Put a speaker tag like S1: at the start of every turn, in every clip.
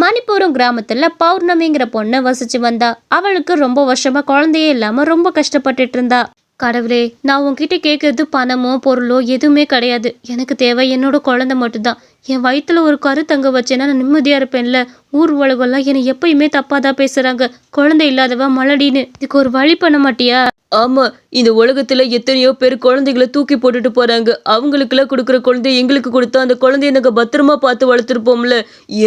S1: மணிப்புரம் கிராமத்துல பௌர்ணமிங்கிற பொண்ணு வசிச்சு வந்தா. அவளுக்கு ரொம்ப வருஷமா குழந்தையே இல்லாம ரொம்ப கஷ்டப்பட்டுட்டு இருந்தா. கடவுளே, நான் உன்கிட்ட கேட்கறது பணமோ பொருளோ எதுவுமே கிடையாது. எனக்கு தேவை என்னோட குழந்தை மட்டும்தான். என் வயிற்றுல ஒரு கருத்தங்க வச்சேன்னா நான் நிம்மதியா இருப்பேன்ல. ஊர் உலகம்லாம் என்னை எப்பயுமே தப்பாதான் பேசுறாங்க. குழந்தை இல்லாதவ மலடின்னு. இதுக்கு ஒரு வழி பண்ண மாட்டியா?
S2: ஆமா, இந்த உலகத்துல எத்தனையோ பேர் குழந்தைகளை தூக்கி போட்டுட்டு போறாங்க. அவங்களுக்கெல்லாம் கொடுக்குற குழந்தைய எங்களுக்கு கொடுத்தா அந்த குழந்தைய நாங்க பத்திரமா பார்த்து வளர்த்துருப்போம்ல.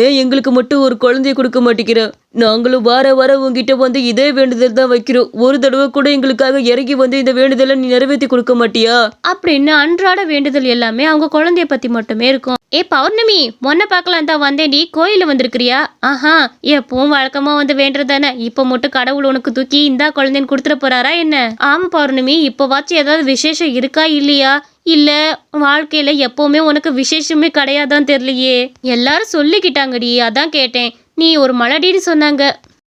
S2: ஏன் எங்களுக்கு மட்டும் ஒரு குழந்தைய கொடுக்க மாட்டேங்கிற? நாங்களும் வார உங்ககிட்ட வந்து இதே வேண்டுதல் தான் வைக்கிறோம். ஒரு தடவை கூட எங்களுக்காக இறங்கி வந்து இந்த வேண்டுதலை நீ நிறைவேற்றி கொடுக்க மாட்டியா?
S1: அப்படின்னு அன்றாட வேண்டுதல் எல்லாமே அவங்க குழந்தைய பத்தி மட்டுமே இருக்கும். ஏ பௌர்ணமி, மொன்ன பார்க்கலாம் தான் வந்தேன்டி. கோயில வந்திருக்கிறியா? ஆஹா, எப்பவும் வழக்கமா வந்து வேண்டதானே. இப்ப மட்டும் கடவுள் உனக்கு தூக்கி இந்தா குழந்தைன்னு கொடுத்துட போறாரா என்ன? ஆமா பௌர்ணமி, இப்பவாச்சும் ஏதாவது விசேஷம் இருக்கா இல்லையா? இல்ல வாழ்க்கையில எப்பவுமே உனக்கு விசேஷமே கிடையாதான் தெரியலையே. எல்லாரும் சொல்லிக்கிட்டாங்கடி, அதான் கேட்டேன். நீ ஒரு மலடின்னு சொன்னாங்க.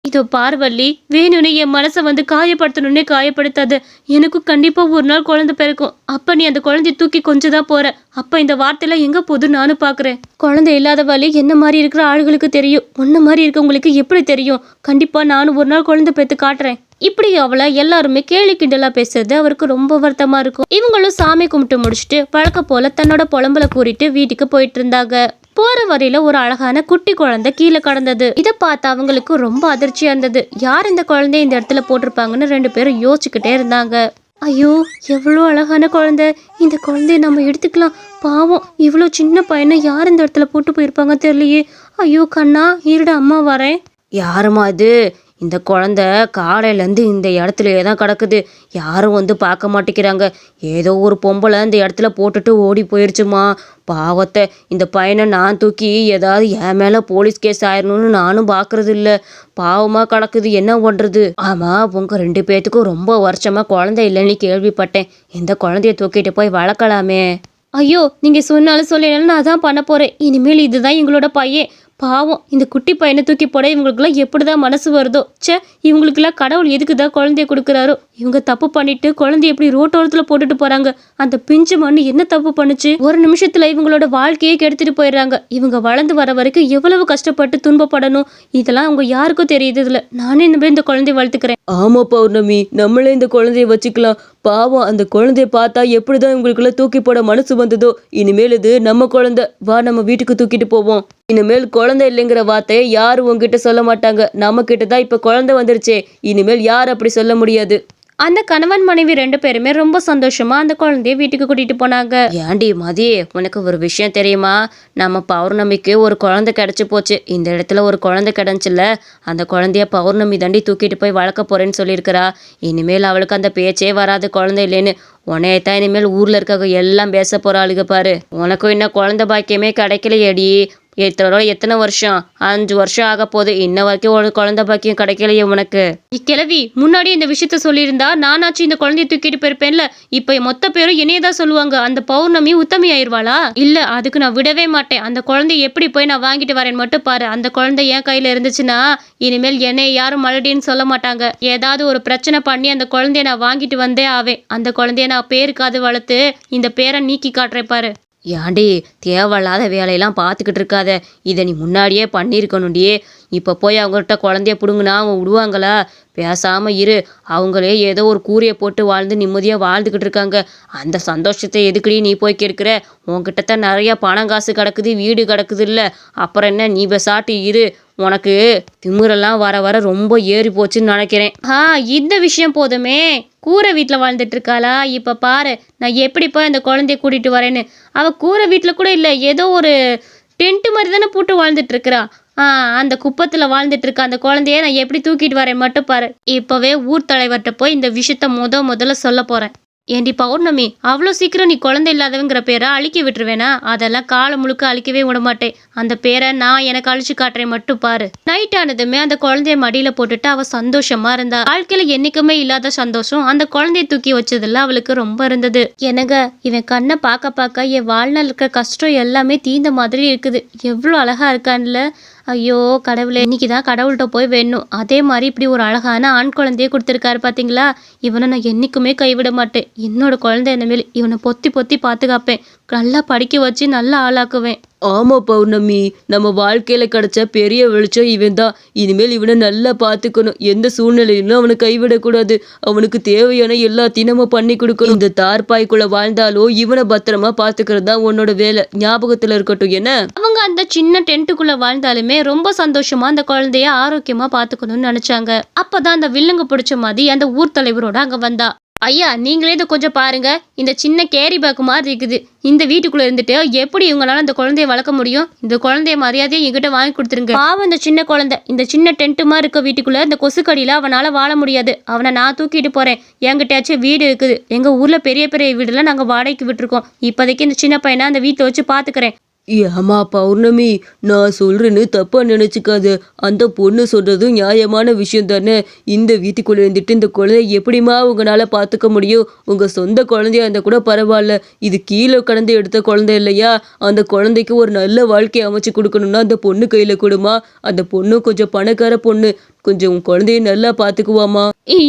S1: இதோ பார்வள்ளி, வேணும்னு என் மனசை வந்து காயப்படுத்தணும்னே காயப்படுத்தாத. எனக்கும் கண்டிப்பா ஒரு நாள் குழந்தை பிறக்கும். அப்ப நீ அந்த குழந்தைய தூக்கி கொஞ்சம் தான் போற. அப்ப இந்த வார்த்தையெல்லாம் எங்க போது நானும் பாக்குறேன். குழந்தை இல்லாத வழி என்ன மாதிரி இருக்கிற ஆளுகளுக்கு தெரியும். உன்ன மாதிரி இருக்கவங்களுக்கு எப்படி தெரியும்? கண்டிப்பா நானும் ஒரு நாள் குழந்தை பெற்று காட்டுறேன். இப்படி அவளை எல்லாருமே கேலி கிண்டலா பேசுறது அவருக்கு ரொம்ப வருத்தமா இருக்கும். இவங்களும் சாமி கும்பிட்டு முடிச்சுட்டு வழக்க போல தன்னோட புலம்பல கூறிட்டு வீட்டுக்கு போயிட்டு இருந்தாங்க. போற வரையில ஒரு அழகான குட்டி குழந்தை கீழே கடந்தது. இதை பார்த்து அவங்களுக்கு ரொம்ப அதிர்ச்சியா இருந்தது. யார் இந்த குழந்தைய இந்த இடத்துல போட்டிருப்பாங்கன்னு 2 பேரும் யோசிச்சுக்கிட்டே இருந்தாங்க. ஐயோ, எவ்வளோ அழகான குழந்தை. இந்த குழந்தைய நம்ம எடுத்துக்கலாம். பாவம், இவ்வளோ சின்ன பையனை யார் இந்த இடத்துல போட்டு போயிருப்பாங்க தெரியலையே. ஐயோ கண்ணா, இருட அம்மா வரேன்.
S2: யாருமா இது? இந்த குழந்தை காலையிலேருந்து இந்த இடத்துலையே தான் கிடக்குது. யாரும் வந்து பார்க்க மாட்டேங்கிறாங்க. ஏதோ ஒரு பொம்பளை இந்த இடத்துல போட்டுட்டு ஓடி போயிடுச்சுமா. பாவத்தை, இந்த பையனை நான் தூக்கி ஏதாவது என் மேலே போலீஸ் கேஸ் ஆயிடணும்னு நானும் பார்க்கறது இல்லை. பாவமாக கிடக்குது, என்ன பண்ணுறது? ஆமாம், உங்கள் 2 பேர்த்துக்கும் ரொம்ப வருஷமாக குழந்தை இல்லைன்னு கேள்விப்பட்டேன். இந்த குழந்தைய தூக்கிட்டு போய் வளர்க்கலாமே.
S1: ஐயோ, நீங்க சொன்னாலும் சொல்லனாலும் நான் அதான் பண்ண போறேன். இனிமேல் இதுதான் எங்களோட பையன். பாவம், இந்த குட்டி பையனை தூக்கி போட இவங்களுக்குலாம் எப்படிதான் மனசு வருதோ. சே, இவங்களுக்குலாம் கடவுள் எதுக்குதான் குழந்தைய கொடுக்குறாரோ. இவங்க தப்பு பண்ணிட்டு குழந்தைய எப்படி ரோட்டோரத்துல போட்டுட்டு போறாங்க. அந்த பிஞ்சு மண்ணு என்ன தப்பு பண்ணுச்சு? ஒரு நிமிஷத்துல இவங்களோட வாழ்க்கையே கெடுத்துட்டு போயிடுறாங்க. இவங்க வளர்ந்து வர வரைக்கும் எவ்வளவு கஷ்டப்பட்டு துன்பப்படணும். இதெல்லாம் அவங்க யாருக்கும் தெரியுது இல்லை. நானே இந்த குழந்தைய வளர்த்துக்கிறேன்.
S2: ஆமா பௌர்ணமி, நம்மளே இந்த குழந்தைய வச்சுக்கலாம். பாவம், அந்த குழந்தைய பார்த்தா எப்படிதான் இவங்களுக்குள்ள தூக்கி போட மனசு வந்ததோ. இனிமேல் இது நம்ம குழந்தை. வா, நம்ம வீட்டுக்கு தூக்கிட்டு போவோம். இனிமேல் குழந்தை இல்லைங்கிற வார்த்தையை யாரும் உங்ககிட்ட சொல்ல மாட்டாங்க. நம்ம கிட்டதான் இப்ப குழந்தை வந்துருச்சே. இனிமேல் யார் அப்படி சொல்ல முடியாது.
S1: அந்த கணவன் மனைவி 2 பேருமே ரொம்ப சந்தோஷமா அந்த குழந்தைய வீட்டுக்கு கூட்டிட்டு போனாங்க.
S2: ஏண்டி மதி, உனக்கு ஒரு விஷயம் தெரியுமா? நம்ம பௌர்ணமிக்கு ஒரு குழந்தை கிடைச்சி போச்சு. இந்த இடத்துல ஒரு குழந்தை கிடைச்சுல, அந்த குழந்தைய பௌர்ணமி தாண்டி தூக்கிட்டு போய் வளர்க்க போறேன்னு சொல்லியிருக்கிறா. இனிமேல் அவளுக்கு அந்த பேச்சே வராது, குழந்தை இல்லைன்னு. உன்னையத்தான் இனிமேல் ஊர்ல இருக்க எல்லாம் பேச போறாளுக பாரு. உனக்கும் இன்னும் குழந்தை பாக்கியமே கிடைக்கலையேடி. எத்தனை வருஷம்? 5 வருஷம் ஆக போகுது. இன்ன வரைக்கும் ஒரு குழந்தை பாக்கியம் கிடைக்கலையே உனக்கு.
S1: இக்கிழவி, முன்னாடி இந்த விஷயத்த சொல்லியிருந்தா நானாச்சும் இந்த குழந்தைய தூக்கிட்டு போயிருப்பேன்ல. இப்ப மொத்த பேரும் என்னையதான் சொல்லுவாங்க. அந்த பௌர்ணமி உத்தமி ஆயிடுவாளா? இல்ல, அதுக்கு நான் விடவே மாட்டேன். அந்த குழந்தைய எப்படி போய் நான் வாங்கிட்டு வரேன்னு மட்டும் பாரு. அந்த குழந்தை என் கையில இருந்துச்சுன்னா இனிமேல் என்னைய யாரும் மலடின்னு சொல்ல மாட்டாங்க. ஏதாவது ஒரு பிரச்சனை பண்ணி அந்த குழந்தைய நான் வாங்கிட்டு வந்தே ஆவேன். அந்த குழந்தைய நான் பேருக்காது வளர்த்து இந்த பேரை நீக்கி காட்டுறேன் பாரு.
S2: ஏண்டி, தேவையில்லாத வேலையெல்லாம் பார்த்துக்கிட்டு இருக்காத. இதை நீ முன்னாடியே பண்ணியிருக்கணும்டியே. இப்போ போய் அவங்கள்ட்ட குழந்தைய பிடுங்குனா அவங்க விடுவாங்களா? பேசாமல் இரு. அவங்களே ஏதோ ஒரு கூரையை போட்டு வாழ்ந்து நிம்மதியாக வாழ்ந்துக்கிட்டு இருக்காங்க. அந்த சந்தோஷத்தை எதுக்குடி நீ போய் கேட்குற? உன்கிட்ட தான் நிறைய பணம் காசு கிடக்குது, வீடு கிடக்குது இல்லை. அப்புறம் என்ன, நீ பெசாட்டி இரு. உனக்கு திமிரெல்லாம் வர வர ரொம்ப ஏறி போச்சுன்னு நினைக்கிறேன்.
S1: இந்த விஷயம் போதுமே. கூரை வீட்டில் வாழ்ந்துட்டு இருக்காளா? இப்போ பாரு நான் எப்படிப்பா இந்த குழந்தைய கூட்டிட்டு வரேன்னு. அவள் கூரை வீட்டில் கூட இல்லை, ஏதோ ஒரு டென்ட் மாதிரி தானே போட்டு வாழ்ந்துட்டு இருக்கிறா. அந்த குப்பத்தில் வாழ்ந்துட்டு இருக்க அந்த குழந்தைய நான் எப்படி தூக்கிட்டு வரேன் மட்டும் பாரு. இப்போவே ஊர் தலைவர்கிட்ட போய் இந்த விஷயத்த முதல்ல சொல்ல போகிறேன். ஏண்டி பௌர்ணமி, அவ்வளோ சீக்கிரம் நீ குழந்தை இல்லாதவங்கிற பேரை அழிக்க விட்டுருவேனா? அதெல்லாம் காலம் முழுக்க அழிக்கவே விட மாட்டேன். அந்த பேரை நான் எனக்கு அழிச்சு காட்டுறேன் மட்டும் பாரு. நைட் ஆனதுமே அந்த குழந்தைய மடியில போட்டுட்டு அவ சந்தோஷமா இருந்தா. வாழ்க்கையில என்னைக்குமே இல்லாத சந்தோஷம் அந்த குழந்தைய தூக்கி வச்சதுல அவளுக்கு ரொம்ப இருந்தது. என்னங்க, இவன் கண்ணை பார்க்க என் வாழ்நாள் இருக்கிற கஷ்டம் எல்லாமே தீந்த மாதிரி இருக்குது. எவ்வளோ அழகா இருக்கான்ல. ஐயோ கடவுளே, இன்னைக்குதான் கடவுள்கிட்ட போய் வேணும். அதே மாதிரி இப்படி ஒரு அழகான ஆண் குழந்தைய கொடுத்துருக்காரு பாத்தீங்களா? இவனை நான் என்னைக்குமே கைவிட மாட்டேன். என்னோட குழந்தை இனிமேல் இவனை பொத்தி பொத்தி பாதுகாப்பேன். நல்லா படிக்க வச்சு நல்லா ஆளாக்குவேன்.
S2: ஆமா பௌர்ணமி, நம்ம வாழ்க்கையில கிடைச்ச பெரிய வெளிச்சம் இவன் தான். இனிமேல் இவனை நல்லா பார்த்துக்கணும். எந்த சூழ்நிலையிலும் அவனை கைவிடக்கூடாது. அவனுக்கு தேவையான எல்லாத்தையும் நம்ம பண்ணி கொடுக்கணும். இந்த தார்பாய்க்குள்ள வாழ்ந்தாலும் இவனை பத்திரமா பார்த்துக்கிறது தான் உன்னோட வேலை. ஞாபகத்துல இருக்கட்டும் என்ன?
S1: அவங்க அந்த சின்ன டென்ட்டுக்குள்ள வாழ்ந்தாலுமே ரொம்ப சந்தோஷமா அந்த குழந்தைய ஆரோக்கியமா பாத்துக்கணும்னு நினைச்சாங்க. அப்பதான் அந்த வில்லங்க பிடிச்ச மாதிரி அந்த ஊர் தலைவரோட அங்க வந்தா. ஐயா, நீங்களே இதை கொஞ்சம் பாருங்க. இந்த சின்ன கேரி பேக்கு மாதிரி இருக்குது. இந்த வீட்டுக்குள்ள இருந்துட்டு எப்படி இவங்களால இந்த குழந்தைய வளர்க்க முடியும்? இந்த குழந்தைய மரியாதையை என்கிட்ட வாங்கி கொடுத்துருங்க. பாவம் இந்த சின்ன குழந்தை இந்த சின்ன டென்ட்டுமா இருக்க வீட்டுக்குள்ள இந்த கொசுக்கடியில அவனால வாழ முடியாது. அவனை நான் தூக்கிட்டு போறேன். என்கிட்டயாச்சும் வீடு இருக்குது. எங்க ஊர்ல பெரிய பெரிய வீடுலாம் நாங்க வாடகைக்கு விட்டுருக்கோம். இப்போதைக்கு இந்த சின்ன பையனை அந்த வீட்டில் வச்சு பாத்துக்கிறேன்.
S2: ஏமா பௌர்ணமி, நான் சொல்றேன்னு தப்பா நினைச்சுக்காத. அந்த பொண்ணு சொல்றதும் நியாயமான விஷயம் தானே. இந்த வீட்டுக்குள்ள இருந்துட்டு இந்த குழந்தைய எப்படிமா உங்களால பாத்துக்க முடியும்? உங்க சொந்த குழந்தையா இருந்தா கூட பரவாயில்ல. இது கீழே கடந்து எடுத்த குழந்தை இல்லையா? அந்த குழந்தைக்கு ஒரு நல்ல வாழ்க்கையை அமைச்சு கொடுக்கணும்னா அந்த பொண்ணு கையில கொடுமா. அந்த பொண்ணு கொஞ்சம் பணக்கார பொண்ணு. கொஞ்சம் உன் குழந்தைய நல்லா பாத்துக்குவாமா.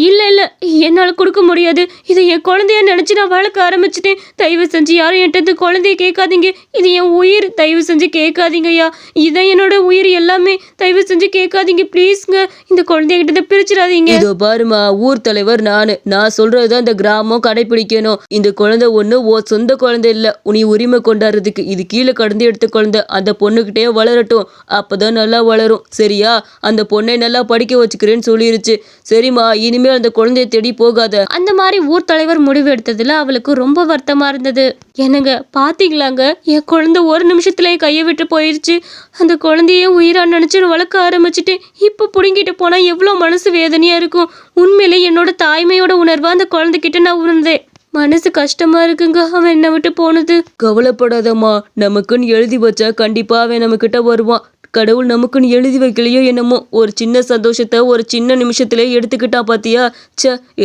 S1: இல்ல இல்ல, என்னால கொடுக்க முடியாது. இதை என் குழந்தைய நினைச்சு நான் வளர்க்க ஆரம்பிச்சிட்டேன். தயவு செஞ்சு யாரும் என்கிட்ட குழந்தைய கேட்காதீங்க. இது என் உயிர். தயவு செஞ்சு கேட்காதீங்கய்யா. இதான் என்னோட உயிர் எல்லாமே. தயவு செஞ்சு கேட்காதீங்க ப்ளீஸ்ங்க. இந்த குழந்தைய கிட்ட பிரிச்சிடாதீங்க.
S2: இதோ பாருமா, ஊர் தலைவர் நான் சொல்றதுதான் இந்த கிராமம் கடைபிடிக்கணும். இந்த குழந்தை ஒண்ணு சொந்த குழந்தை இல்ல. நீ உரிமை கொண்டாடுறதுக்கு. இது கீழே கடந்து எடுத்த குழந்தை. அந்த பொண்ணுகிட்டே வளரட்டும். அப்பதான் நல்லா வளரும். சரியா? அந்த பொண்ணை நல்லா படிக்க வச்சுக்கிறேன்னு சொல்லிருச்சு. சரிம்மா, இனிமேல் அந்த குழந்தைய தேடி போகாத.
S1: அந்த மாதிரி ஊர் தலைவர் முடிவு எடுத்ததுல அவளுக்கு ரொம்ப வருத்தமா இருந்தது. என்னங்க பாத்தீங்களாங்க, என் குழந்தை ஒரு நிமிஷத்துல கையை விட்டு போயிருச்சு. அந்த குழந்தைய உயிரா நினைச்சு வளர்க்க ஆரம்பிச்சுட்டேன். இப்ப புடுங்கிட்டு போனா எவ்வளவு மனசு வேதனையா இருக்கும். உண்மையிலே என்னோட தாய்மையோட உணர்வா அந்த குழந்தைகிட்ட நான் உணர்ந்தேன். மனசு கஷ்டமா இருக்குங்க அவன் என்னை விட்டு போனது.
S2: கவலைப்படாதம்மா, நமக்குன்னு எழுதி வச்சா கண்டிப்பா அவன் நம்ம கிட்ட வருவான். கடவுள் நமக்குன்னு எழுதி வைக்கலையோ என்னமோ, ஒரு சின்ன சந்தோஷத்தை ஒரு சின்ன நிமிஷத்திலே எடுத்துக்கிட்டா பாத்தியா?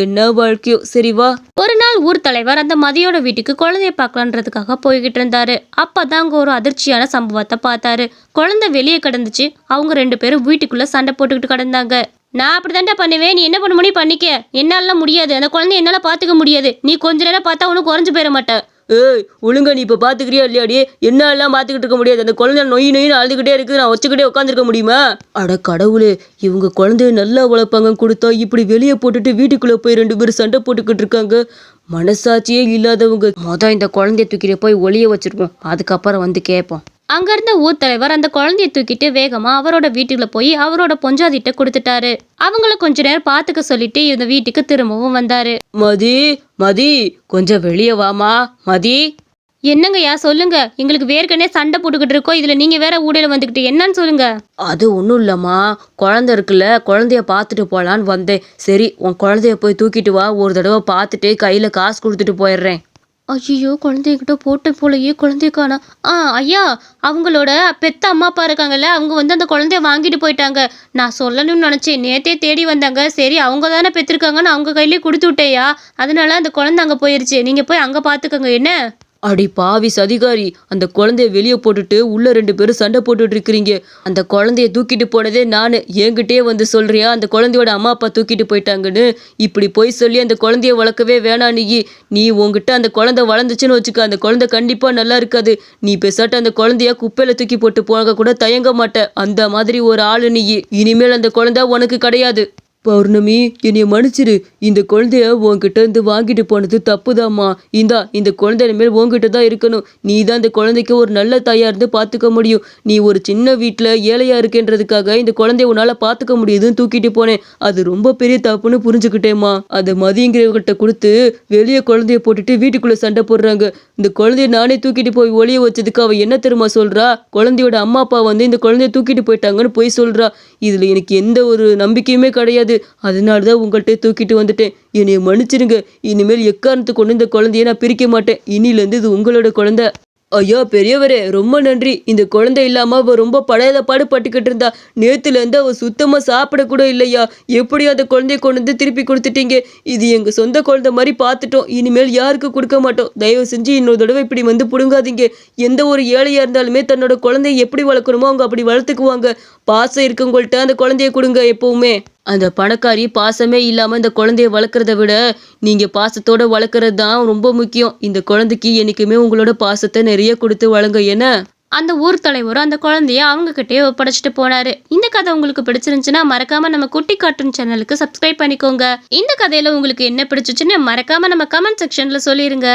S2: என்ன வாழ்க்கையோ. சரி வா.
S1: ஒரு நாள் ஊர் தலைவர் அந்த மதியோட வீட்டுக்கு குழந்தைய பார்க்கலான்றதுக்காக போய்கிட்டு இருந்தாரு. அப்பதான் அங்க ஒரு அதிர்ச்சியான சம்பவத்தை பார்த்தாரு. குழந்தை வெளியே கிடந்துச்சு. அவங்க 2 பேரும் வீட்டுக்குள்ள சண்டை போட்டுக்கிட்டு கிடந்தாங்க. நான் அப்படித்தான்டா பண்ணுவேன். நீ என்ன பண்ண முடியும் பண்ணிக்க. என்னாலாம் முடியாது. அந்த குழந்தைய என்னால பாத்துக்க முடியாது. நீ கொஞ்ச நேரம் பார்த்தா உனக்கு குறைஞ்சு போயிட மாட்டேன்.
S2: ஏய், ஒழுங்கா நீ இப்போ பார்த்துக்கிறியா இல்லையாடி? என்ன எல்லாம் பார்த்துக்கிட்டு இருக்க முடியாது. அந்த குழந்தை நொய்னு அழுதுகிட்டே இருக்குது. நான் வச்சுக்கிட்டே உட்காந்துருக்க முடியுமா? அட கடவுளே, இவங்க குழந்தைய நல்லா வளர்ப்பாங்க கொடுத்தா இப்படி வெளியே போட்டுட்டு வீட்டுக்குள்ளே போய் 2 பேரும் சண்டை போட்டுக்கிட்டு இருக்காங்க. மனசாட்சியே இல்லாதவங்க. இந்த குழந்தைய தூக்கிட்டு போய் ஒளிய வச்சிருக்கோம். அதுக்கப்புறம் வந்து கேட்போம்.
S1: அங்க இருந்த ஊர் தலைவர் அந்த குழந்தைய தூக்கிட்டு வேகமா அவரோட வீட்டுல போய் அவரோட பொஞ்சாதிட்ட கொடுத்துட்டாரு. அவங்கள கொஞ்ச நேரம் பாத்துக்க சொல்லிட்டு இந்த வீட்டுக்கு திரும்பவும் வந்தாரு.
S2: மதி, கொஞ்சம் வெளியே வாமா. மதி.
S1: என்னங்கய்யா சொல்லுங்க. எங்களுக்கு வேர்க்கனே சண்டை போட்டுக்கிட்டு இருக்கோம். இதுல நீங்க வேற ஊடையில வந்துக்கிட்டு என்னன்னு சொல்லுங்க.
S2: அது ஒன்றும் இல்லைம்மா, குழந்தை இருக்குல்ல, குழந்தைய பார்த்துட்டு போகலான்னு வந்தேன். சரி, உன் குழந்தைய போய் தூக்கிட்டு வா. ஒரு தடவை பார்த்துட்டு கையில் காசு கொடுத்துட்டு போயிடுறேன்.
S1: ஐயோ, குழந்தைகிட்ட போட்டு போலயே குழந்தைய காணோம். ஐயா, அவங்களோட பெத்த அம்மா அப்பா இருக்காங்கல்ல, அவங்க வந்து அந்த குழந்தைய வாங்கிட்டு போயிட்டாங்க. நான் சொல்லணும்னு நினைச்சேன். நேத்தே தேடி வந்தாங்க. சரி, அவங்க தானே பெற்றிருக்காங்கன்னு அவங்க கையிலேயே கொடுத்து விட்டேயா. அதனால அந்த குழந்தை அங்கே போயிருச்சு. நீங்க போய் அங்கே பார்த்துக்கோங்க என்ன.
S2: அடி பாவி சதிகாரி, அந்த குழந்தைய வெளியே போட்டுட்டு உள்ள 2 பேரும் சண்டை போட்டுட்டு இருக்கிறீங்க. அந்த குழந்தைய தூக்கிட்டு போனதே நானு. என்கிட்டயே வந்து சொல்றியா அந்த குழந்தையோட அம்மா அப்பா தூக்கிட்டு போயிட்டாங்கன்னு? இப்படி போய் சொல்லி அந்த குழந்தைய வளர்க்கவே வேணாம். நீ உங்ககிட்ட அந்த குழந்தை வளர்ந்துச்சுன்னு வச்சுக்க, அந்த குழந்தை கண்டிப்பா நல்லா இருக்காது. நீ பேசாட்ட அந்த குழந்தைய குப்பையில தூக்கி போட்டு போக கூட தயங்க மாட்ட. அந்த மாதிரி ஒரு ஆளு நீ. இனிமேல் அந்த குழந்தை உனக்கு கிடையாது. பௌர்ணமி, என்னைய மன்னிச்சிரு. இந்த குழந்தைய உன்கிட்ட இருந்து வாங்கிட்டு போனது தப்புதாம்மா. இந்த குழந்தை மேல் உன்கிட்ட தான் இருக்கணும். நீ தான் இந்த குழந்தைக்கு ஒரு நல்ல தாயா இருந்து பார்த்துக்க முடியும். நீ ஒரு சின்ன வீட்டில் ஏழையா இருக்கேன்றதுக்காக இந்த குழந்தைய உன்னால பார்த்துக்க முடியுதுன்னு தூக்கிட்டு போனேன். அது ரொம்ப பெரிய தப்புன்னு புரிஞ்சுக்கிட்டேம்மா. அதை மதியங்கிறவர்கிட்ட கொடுத்து வெளியே குழந்தைய போட்டுட்டு வீட்டுக்குள்ள சண்டை போடுறாங்க. இந்த குழந்தைய நானே தூக்கிட்டு போய் ஒளிய வச்சதுக்கு அவ என்ன தெரியுமா சொல்றா? குழந்தையோட அம்மா அப்பா வந்து இந்த குழந்தைய தூக்கிட்டு போயிட்டாங்கன்னு போய் சொல்றா. இதுல எனக்கு எந்த ஒரு நம்பிக்கையுமே கிடையாது. அதனாலதான் உங்கள்கிட்ட தூக்கிட்டு வந்துட்டேன். என்னைய மன்னிச்சிருங்க. இனிமேல் எக்காரணத்துக்கு கொண்டு இந்த குழந்தைய நான் பிரிக்க மாட்டேன். இனிலேருந்து இது உங்களோட குழந்தை. ஐயா பெரியவரே, ரொம்ப நன்றி. இந்த குழந்தை இல்லாம அவ ரொம்ப பாடு பட்டுக்கிட்டு இருந்தா. நேத்துல அவ சுத்தமா சாப்பிட கூட இல்லையா. எப்படி அந்த குழந்தைய கொண்டு வந்து திருப்பி கொடுத்துட்டீங்க. இது எங்க சொந்த குழந்தை மாதிரி பார்த்துட்டோம். இனிமேல் யாருக்கு கொடுக்க மாட்டோம். தயவு செஞ்சு இன்னொரு தடவை இப்படி வந்து புடுங்காதீங்க. எந்த ஒரு ஏழையா இருந்தாலுமே தன்னோட குழந்தைய எப்படி வளர்க்கணுமோ அவங்க அப்படி வளர்த்துக்குவாங்க. பாசம் இருக்கவங்கள்ட்ட அந்த குழந்தைய கொடுங்க எப்பவுமே. அந்த பணக்காரி பாசமே இல்லாம இந்த குழந்தைய வளர்க்குறத விட நீங்க பாசத்தோட வளர்க்குறது தான் ரொம்ப முக்கியம். இந்த குழந்தைக்கு என்னைக்குமே உங்களோட பாசத்தை நிறைய கொடுத்து வழங்க. என்ன
S1: அந்த ஊர் தலைவரும் அந்த குழந்தைய அவங்க கிட்டே ஒப்படைச்சிட்டு போனாரு. இந்த கதை உங்களுக்கு பிடிச்சிருந்துச்சுன்னா மறக்காம நம்ம குட்டி கார்ட்டூன் சேனலுக்கு சப்ஸ்கிரைப் பண்ணிக்கோங்க. இந்த கதையில உங்களுக்கு என்ன பிடிச்சிச்சுன்னு மறக்காம நம்ம கமெண்ட் செக்ஷன்ல சொல்லிருங்க.